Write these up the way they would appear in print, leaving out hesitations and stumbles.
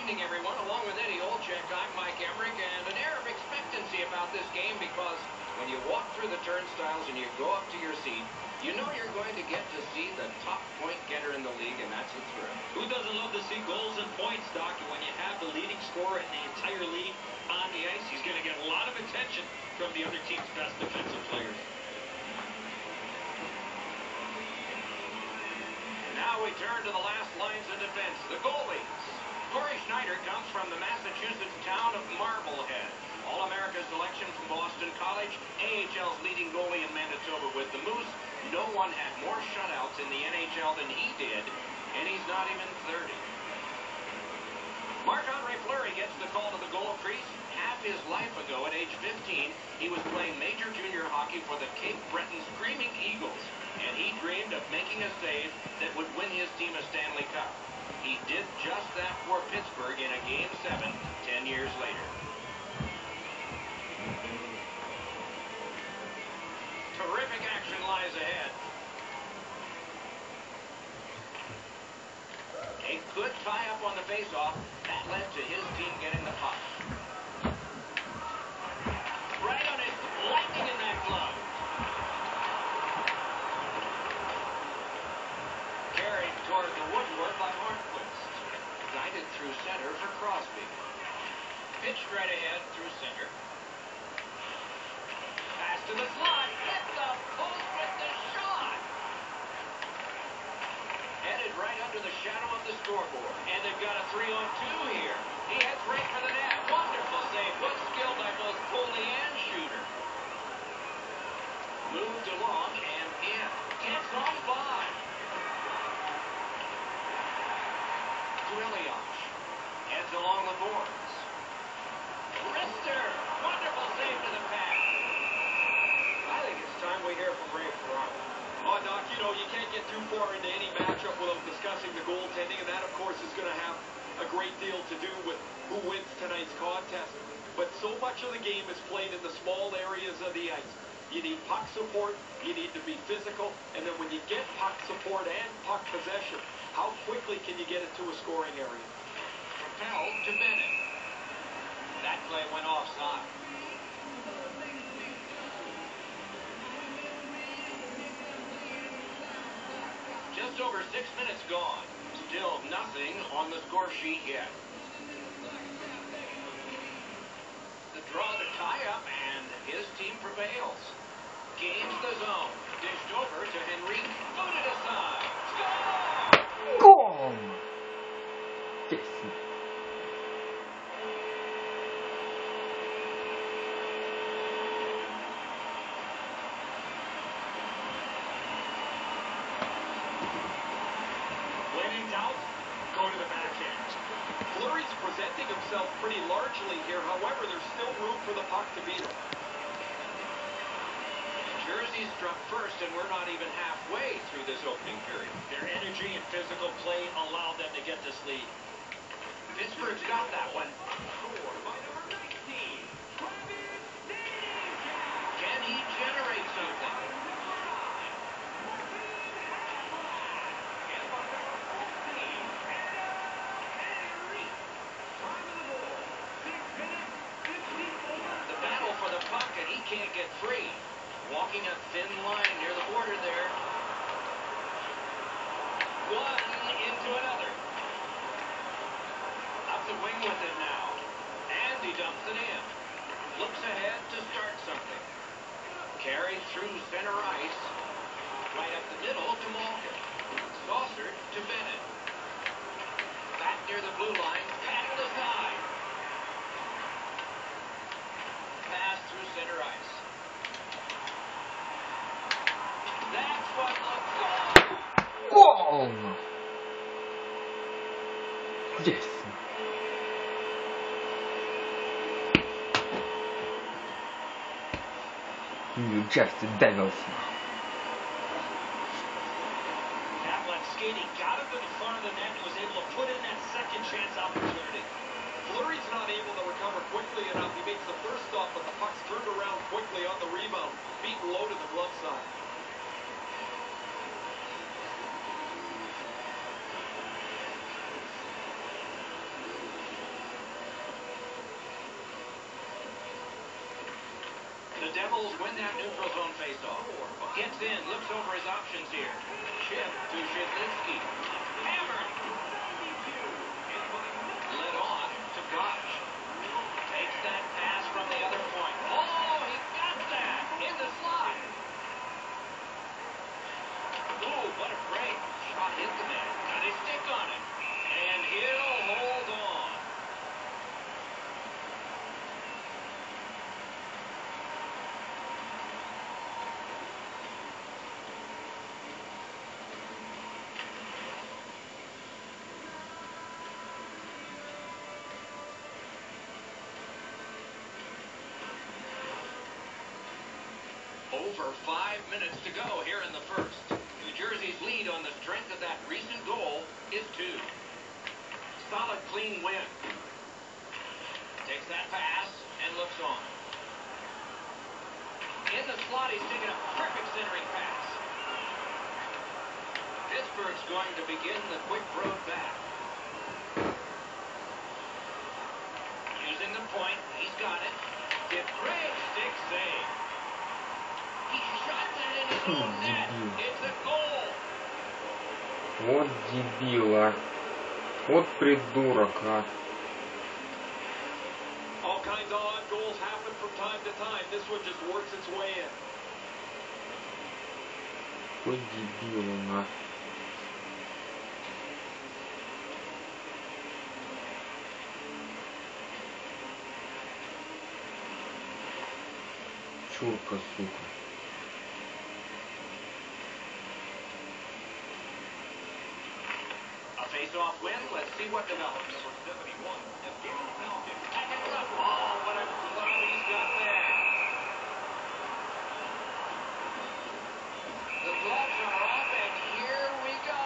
evening, everyone. Along with Eddie Olczyk, I'm Mike Emmerich, and an air of expectancy about this game because when you walk through the turnstiles and you go up to your seat, you know you're going to get to see the top point getter in the league, and that's a thrill. Who doesn't love to see goals and points, Doc? And when you have the leading scorer in the entire league on the ice, he's going to get a lot of attention from the other team's best defensive players. Now we turn to the last lines of defense, the goalies. Corey Schneider comes from the Massachusetts town of Marblehead. All-America selection from Boston College, AHL's leading goalie in Manitoba with the Moose. No one had more shutouts in the NHL than he did, and he's not even 30. Marc-Andre Fleury gets the call to the goal crease. Half his life ago, at age 15, he was playing major junior hockey for the Cape Breton Screaming Eagles, and he dreamed of making a save that would win his team a Stanley Cup. He did just that for Pittsburgh in a Game 7 10 years later. Terrific action lies ahead. A good tie-up on the face-off. That led to his team getting the puck. Right on it. Lightning in that glove. Carried toward the woodwork by Hornquist. Guided through center for Crosby. Pitched right ahead through center. Pass to the slot. Hit the post with the shot. Headed right under the shadow of the scoreboard. And they've got a 3-on-2 here. He heads right for the net. Wonderful save. Good skill by both goalie and shooter. Moved along and in. Gets on by. Dwelliach heads along the boards. Wrister. Wonderful save to the pass. I think it's time we hear from Ray Ferraro. Oh, Doc, you know, you can't get too far into any matchup without discussing the goaltending, and that, of course, is going to have a great deal to do with who wins tonight's contest. But so much of the game is played in the small areas of the ice. You need puck support, you need to be physical, and then when you get puck support and puck possession, how quickly can you get it to a scoring area? Propelled to Bennett. That play went offside. Just over 6 minutes gone. Still nothing on the score sheet yet. The draw to tie up, and his team prevails. Gains the zone. Dished over to Henrique. Booted aside. Score! Boom! Yes. When in doubt, go to the backhand. Fleury's presenting himself pretty largely here. However, there's still room for the puck to beat him. Jersey struck first, and we're not even halfway through this opening period. Their energy and physical play allowed them to get this lead. Pittsburgh's got that one. Can he generate something? The battle for the puck, and he can't get free. Walking a thin line near the border there. One into another. Up the wing with it now. And he dumps it in. Looks ahead to start something. Carried through center ice. Right up the middle to Malkin. Saucered to Bennett. Back near the blue line. Paddled aside. Pass through center ice. That's what looks good. Boom! Yes. You just devils. Kaplan skating, got him to the front of the net and was able to put in that second chance opportunity. Fleury's not able to recover quickly enough. He makes the first stop, but the puck's turned around quickly on the rebound. Beaten low to the glove side. Devils win that neutral zone faceoff. Gets in, looks over his options here. Chip to Shidlinski. Hammered. Led on to Gotch. Takes that pass from the other point. Oh, he got that in the slot. Oh, what a break. Shot hit the man. Got his stick on it. And he'll hold on. Over 5 minutes to go here in the first. New Jersey's lead on the strength of that recent goal is 2. Solid, clean win. Takes that pass and looks on. In the slot, he's taking a perfect centering pass. Pittsburgh's going to begin the quick road back. Using the point, he's got it. Did great stick save. He shot that in his own net. It's a goal. Вот дебила. Вот придурок, а. All kinds of odd goals happen from time to time. This one just works its way in. Какой дебил он, а. Чурка, сука. A face-off win. Let's see what develops. Number 71 is given Falcon. Packets up. Oh, what a glove he's got there. The gloves are off, and here we go.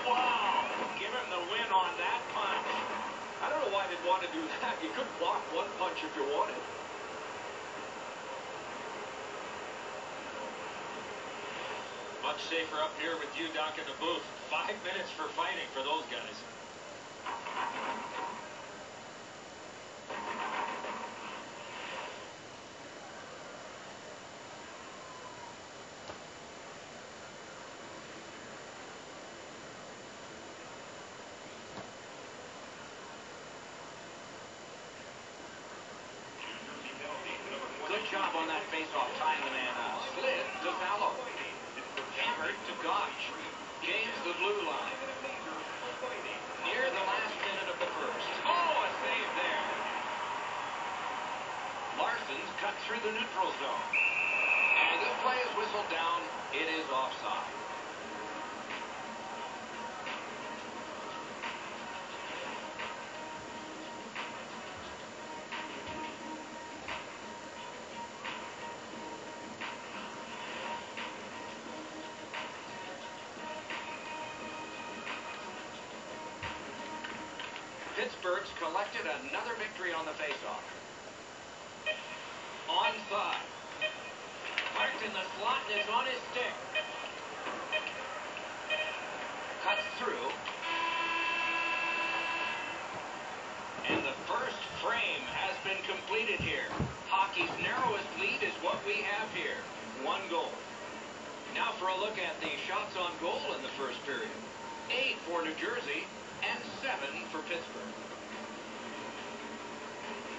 Wow, give him the win on that punch. I don't know why they'd want to do that. You could block one punch if you wanted. Much safer up here with you, Doc, in the booth. 5 minutes for fighting for those guys. Good job on that face-off, tying the man up. Slid to Fallow. Hammered to Gotch. James the blue line. Near the last minute of the first. Oh, a save there. Larson's cut through the neutral zone. And this play is whistled down. It is offside. Pittsburgh's collected another victory on the faceoff. Onside. Parked in the slot and it's on his stick. Cuts through. And the first frame has been completed here. Hockey's narrowest lead is what we have here. 1 goal. Now for a look at the shots on goal in the first period. 8 for New Jersey and 7 for Pittsburgh.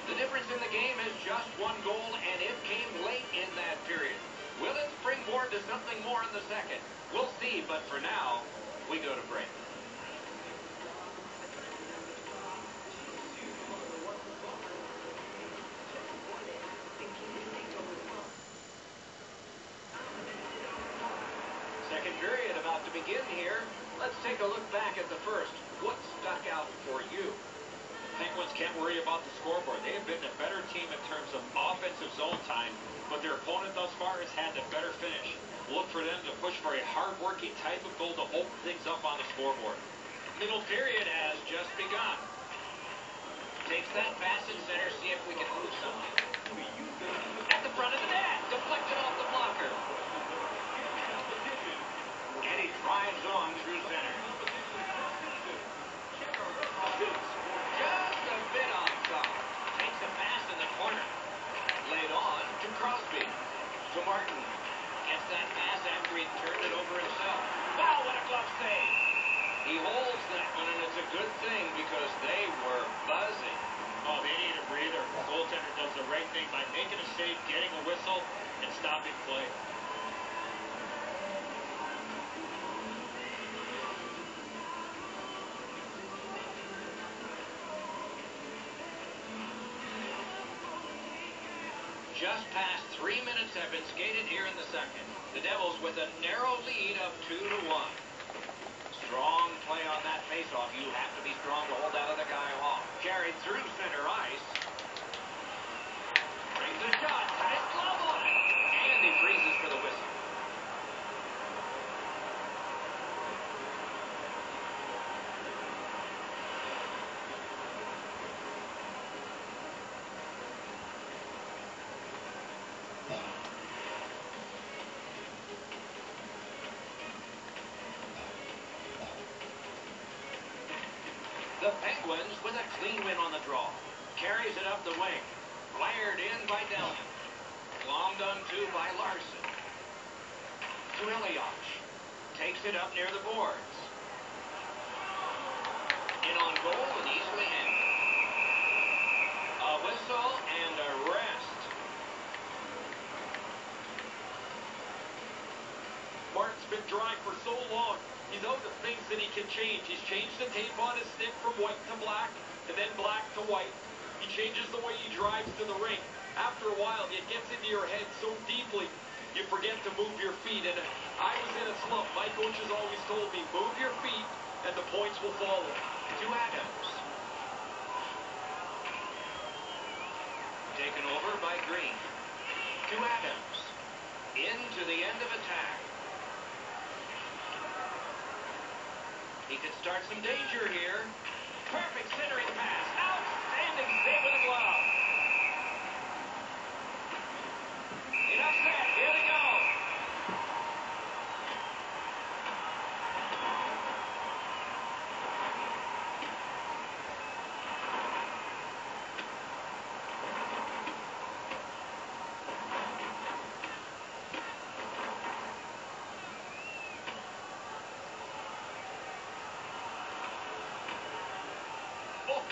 The difference in the game is just 1 goal, and it came late in that period. Will it springboard to something more in the second? We'll see, but for now, we go to break. Second period about to begin here. Let's take a look back at the first. What stuck out for you? Penguins can't worry about the scoreboard. They have been a better team in terms of offensive zone time, but their opponent thus far has had the better finish. Look for them to push for a hard-working type of goal to open things up on the scoreboard. Middle period has just begun. Takes that pass in center, see if we can move something. At the front of the net, deflected off the blocker. And he drives on through center. Just a bit off top. Takes a pass in the corner. Laid on to Crosby. To Martin. Gets that pass after he turned it over himself. Wow, what a glove save. He holds that one, and it's a good thing because they were buzzing. Oh, they need a breather. The goaltender does the right thing by making a save, getting a whistle, and stopping play. Just past 3 minutes have been skated here in the second. The Devils with a narrow lead of 2-1. Strong play on that faceoff. You have to be strong to hold that other guy off. Carried through center ice. Brings a shot. Tight glove on it. And he freezes for the whistle. The Penguins with a clean win on the draw. Carries it up the wing. Fired in by Delman. Glommed onto by Larson. To Elias. Takes it up near the boards. In on goal and easily handled. A whistle and a rest. Martin's been dry for so long. He's out of things that he can change. He's changed the tape on his stick from white to black, and then black to white. He changes the way he drives to the rink. After a while, it gets into your head so deeply, you forget to move your feet. And I was in a slump. My coaches always told me, move your feet, and the points will follow. To Adams. Taken over by Green. To Adams. Into the end of attack. He could start some danger here. Perfect centering pass. Outstanding save with a glove. Enough said. Here they go.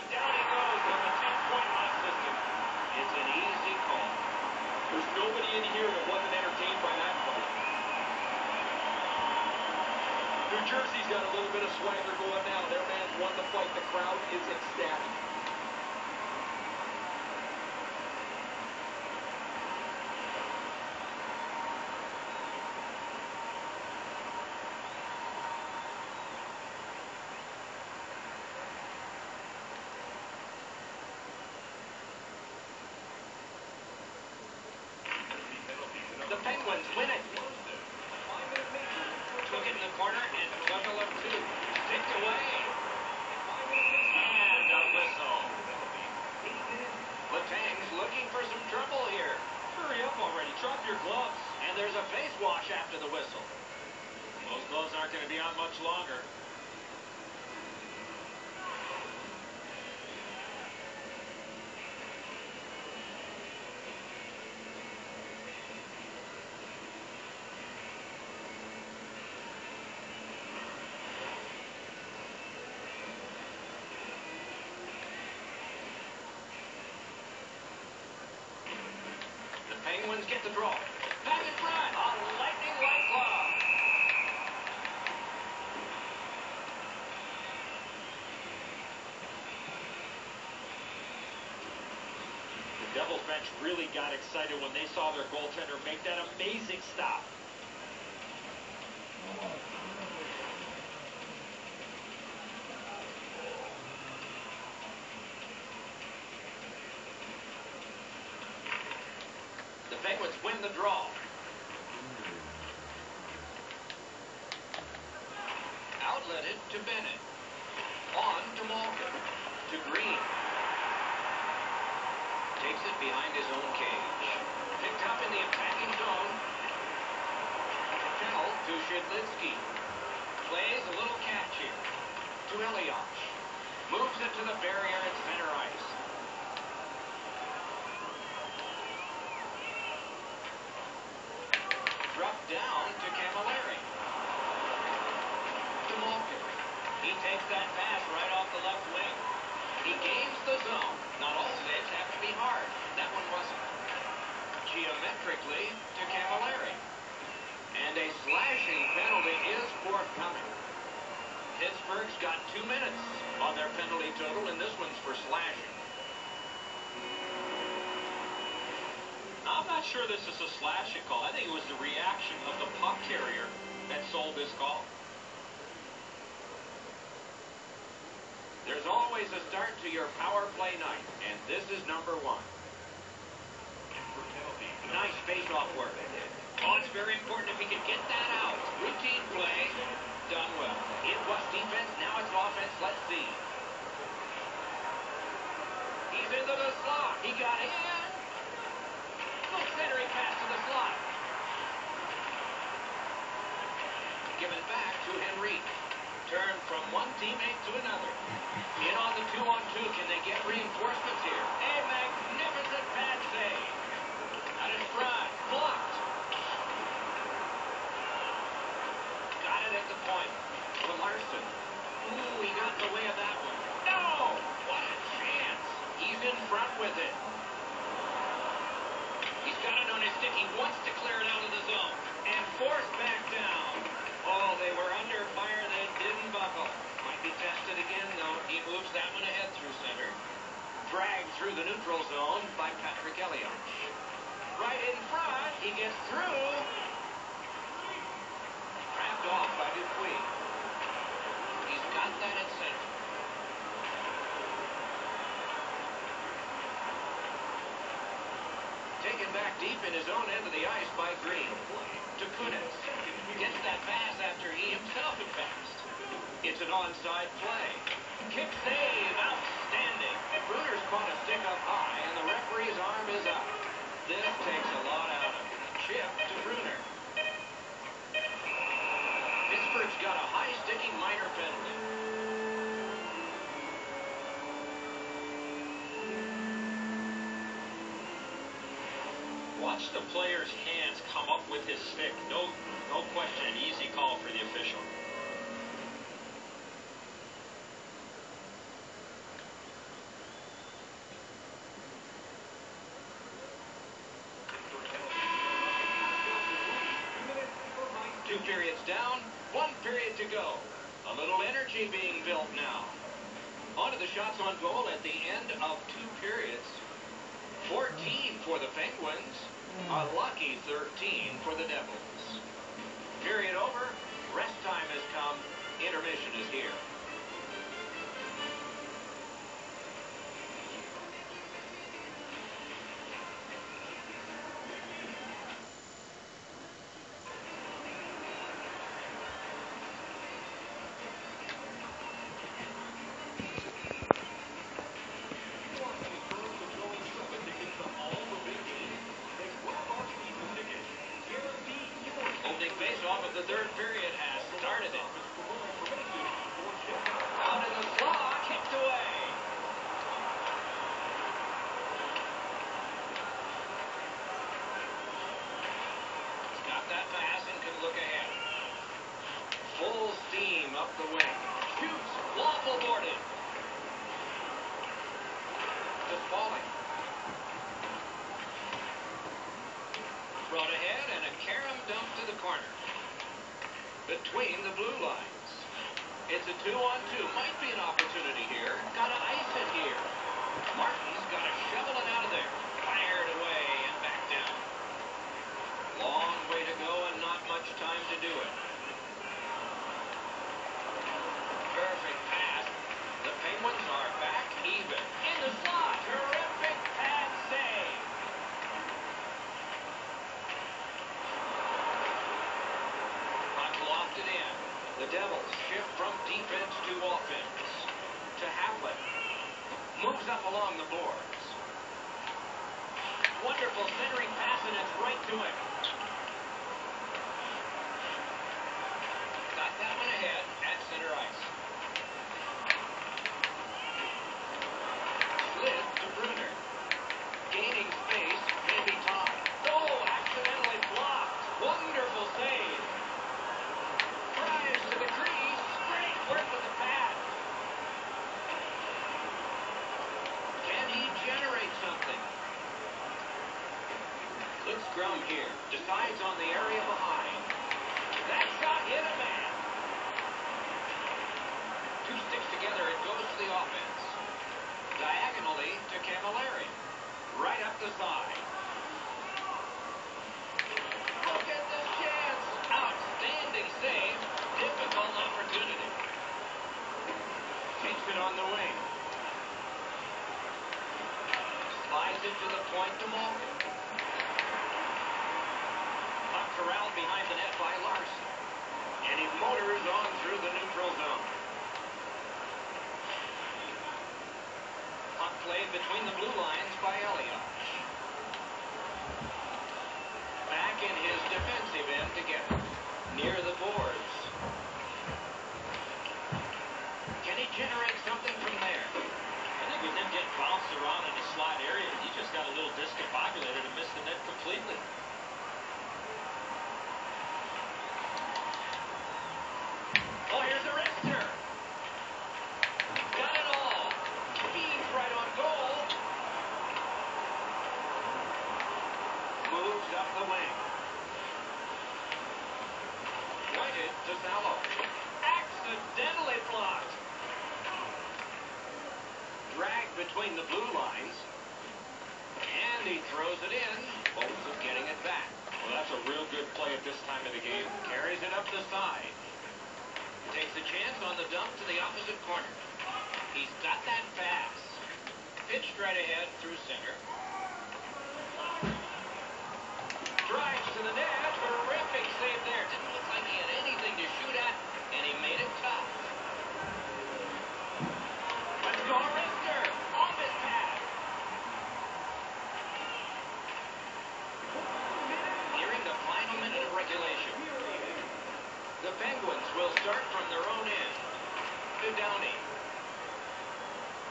Down he goes on the 10-point lock system. It's an easy call. There's nobody in here that wasn't entertained by that fight. New Jersey's got a little bit of swagger going now. Their man's won the fight. The crowd is ecstatic. The Penguins win it. Took it in the corner and took a look too. Tipped away. And a whistle. Letang's looking for some trouble here. Hurry up already. Drop your gloves. And there's a face wash after the whistle. Those gloves aren't going to be on much longer. Penguins get the draw. Back in front. A lightning light glove. The Devils bench really got excited when they saw their goaltender make that amazing stop. The Penguins win the draw. Outletted to Bennett. On to Malkin. To Green. Takes it behind his own cage. Picked up in the attacking zone. Fell to Shidlitsky. Plays a little catch here. To Elias. Moves it to the barrier at center ice. Dropped down to Camilleri. To Malkin. He takes that pass right off the left wing. He gains the zone. Not all saves have to be hard. That one wasn't. Geometrically to Camilleri. And a slashing penalty is forthcoming. Pittsburgh's got 2 minutes on their penalty total, and this one's for slashing. I'm not sure this is a slashing call. I think it was the reaction of the puck carrier that sold this call. There's always a start to your power play night, and this is number 1. Nice face-off work. Oh, it's very important if he can get that out. Routine play. Done well. It was defense, now it's offense. Let's see. He's into the slot. He got it. Good centering pass to the slot. Given back to Henrique. Turn from one teammate to another. In on the 2-on-2. Can they get reinforcements here? A magnificent pad save. Out in front. Blocked. Got it at the point. To Larson. Ooh, he got in the way of that one. No! What a chance. He's in front with it. He's got it on his stick. He wants to clear it out of the zone. And forced back down. Oh, they were under fire. They didn't buckle. Might be tested again, though. He moves that one ahead through center. Dragged through the neutral zone by Patrick Elias. Right in front. He gets through. Trapped off by Dupuis. He's got that at center. Taken back deep in his own end of the ice by Green. To Kunis. Gets that pass after he himself had passed. It's an onside play. Kick save. Outstanding. Bruner's caught a stick up high, and the referee's arm is up. This takes a lot out of him. Chip to Bruner. Pittsburgh's got a high-sticking minor penalty. Watch the player's hands come up with his stick. No question, an easy call for the official. Two periods down, 1 period to go. A little energy being built now. On to the shots on goal at the end of 2 periods. 14 for the Penguins. A lucky 13 for the Devils. Period over. Rest time has come. Intermission is here. Face-off of the third period has started it. Out in the slot, kicked away. He's got that pass and can look ahead. Full steam up the wing. Shoots, waffle boarded. Just falling. Brought ahead and a carom dump to the corner. Between the blue lines. It's a 2-on-2. Might be an opportunity here. Gotta ice it here. Martin's gotta shovel it out of there. Fired away and back down. Long way to go and not much time to do it. Perfect pass. The Penguins are back even. In the slot. Terrific pad save. Puck lofted in. The Devils shift from defense to offense. to Haplin. Moves up along the boards. Wonderful centering pass, and it's right to him. Got that one ahead at center ice. Slid to Bruner. Gaining space, maybe Tom. Oh, accidentally blocked. Wonderful save. Drives to the crease. Great work with the pad. Can he generate something? Good scrum here. Decides on the area behind. That shot hit a man. Two sticks together, it goes to the offense. Diagonally to Camilleri. Right up the side. Look at this chance. Outstanding save. Difficult opportunity. Takes it on the wing. Slides it to the point to Malkin. Puck corralled behind the net by Larson. And he motors on through the neutral zone. Puck played between the blue lines by Elliott. Back in his defensive end to get it. Near the boards. Can he generate something from there? I think with him getting bounced around in the slot area, he just got a little discombobulated and missed the net completely. Oh, here's a wrister. Got it all. Speeds right on goal. Moves up the wing. Pointed to Sallow. Accidentally blocked. Dragged between the blue lines. And he throws it in. Hopes of getting it back. Well, that's a real good play at this time of the game. Carries it up the side. Takes a chance on the dump to the opposite corner. He's got that pass. Pitched right ahead through center. Drives to the net. Terrific save there. Didn't look like he had anything to shoot at, and he made it tough. Let's go, Rister. Off his pad. Nearing the final minute of regulation. The Penguins will start from their own end. To Downey.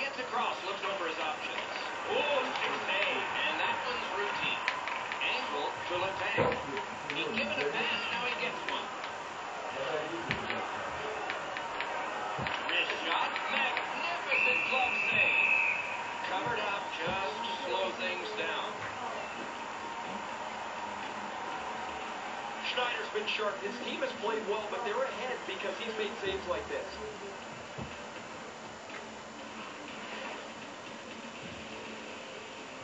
Gets across, looks over his options. Oh, stick save, and that one's routine. Angle to Letang. He's given a pass, now he gets one. Wrist shot, magnificent glove save. Covered up just to slow things down. Schneider's been sharp. His team has played well, but they're ahead because he's made saves like this.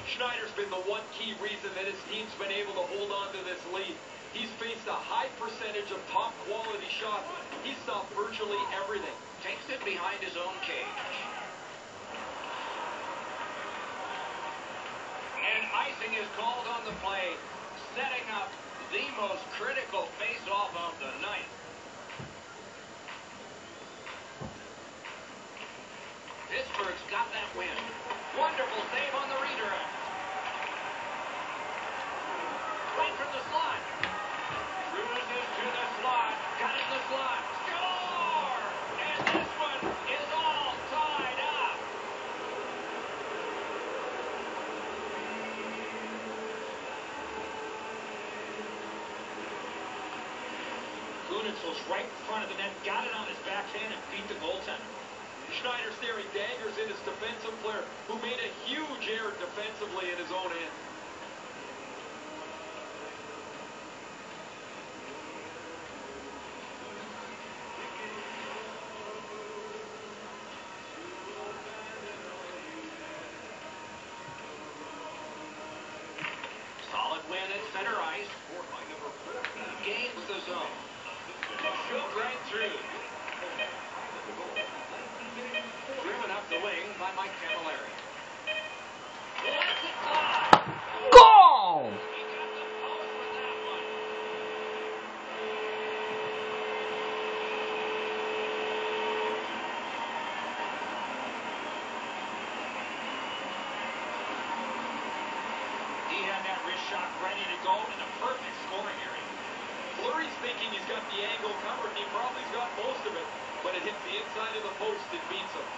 Schneider's been the one key reason that his team's been able to hold on to this lead. He's faced a high percentage of top quality shots. He stopped virtually everything. Takes it behind his own cage. And icing is called on the play, setting up the most critical face-off of the night. Pittsburgh's got that win. Wonderful save on the redirect. Right from the slot. Cruises to the slot. Got it in the slot. Score! And this one is all tied up. Kunitz was right in front of the net, got it on his backhand, and beat the goaltender. Schneider's there. He daggers in his defensive player, who made a huge error defensively in his own end. Solid win at center ice. Gains the zone. Shoot right through. Driven up the wing by Mike Camilleri. Lets it fly. Goal! He got the post with that one. shot ready to go in a perfect scoring area. Fleury's thinking he's got the angle covered, and he probably's got most of it, but it hits the inside of the post and beats him.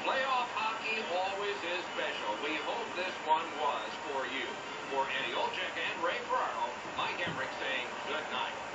Playoff hockey always is special. We hope this one was for you. For Andy Olczyk and Ray Ferraro, Mike Emmerich saying good night.